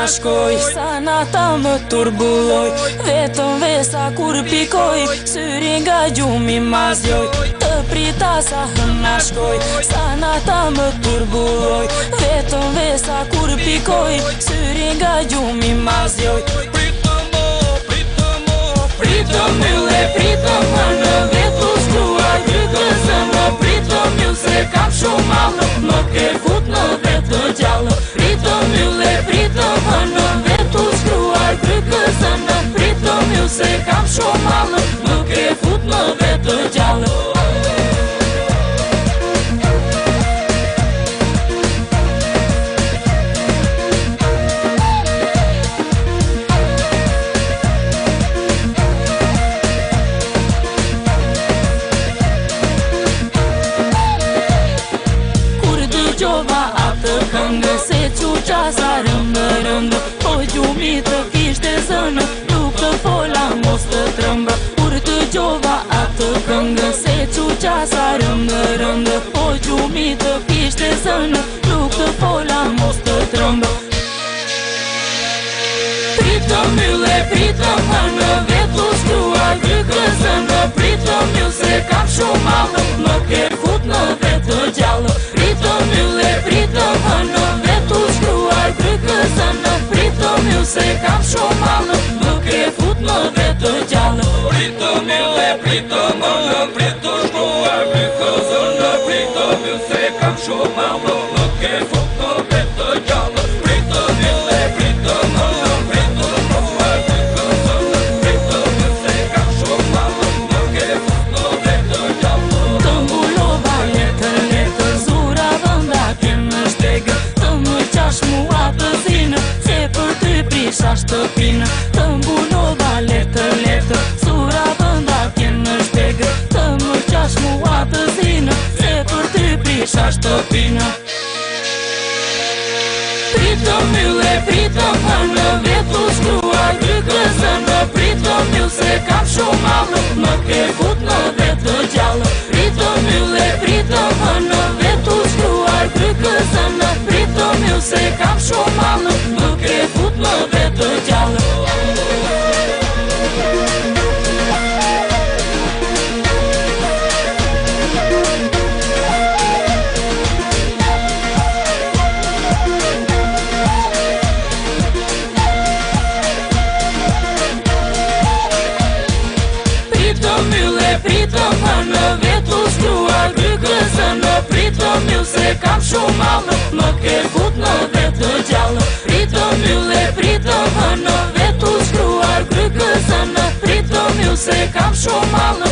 shkoj, sa nata më turbulloj, vetëm vesa kur pikoj, syri nga gjumi ma zjoj, të prita sa hëna shkoj, sa nata më turbulloj, vetëm vesa kur pikoj, syri nga gjumi ma zjoj. Pritëm ylle, pritëm më në vetu shkruar krykësën, pritëm ju se kam shumë malë, më ke fut në vetë gjallë. Pritëm ylle, pritëm më në vetu shkruar krykësën, pritëm ju se kam shumë malë, më ke fut në vetë gjallë. Gjova atë këngë se quqa sa rëmbë, po gjumi të kishte zënë, nuk të fola mos të trëmbë. Kur të gjova atë këngë se quqa sa rëmbë, po gjumi të kishte zënë, nuk të fola mos të trëmbë. Pritëm ylle, pritëm më në vetu shkruar krykësën, pritëm ju se kam shumë malë, më ke fut në vetë gjallë. Pritëm ylle, pritëm më në vetu shkruar krykësën, pritëm ju se kam shumë malë, më ke fut në vetë gjallë. Pritëm ylle, pritëm më në vetu shkruar krykësën, pritëm ju se kam shumë malë, më ke fut në vetë gjallë. Pritëm ylle, pritëm më në vetu shkruar krykësën, pritëm ju se kam shumë malë, më ke fut në vetë gjallë. Të mbulova letër, zura vënda kënë shtegë, të më qash mua të zinë, se për ty prisha shtëpinë. Të mbulova letër, zura vënda kënë shtegë, të më qash mua të zinë, se për ty prisha shtëpinë. Pritëm ylle, pritëm më në vetu shkruar krykësën, pritëm ju se kam shumë malë, më ke fut në vetë gjallë. Pritëm ylle, pritëm më në vetu shkruar krykësën, pritëm ju se kam shumë malë, më ke fut në vetë gjallë. Pritëm ylle, pritëm më në vetu shkruar krykësën, pritëm ju se kam shumë malë, më ke fut në vetë gjallë. Pritëm ylle, pritëm më në vetu shkruar krykësën, pritëm ju se kam shumë malë,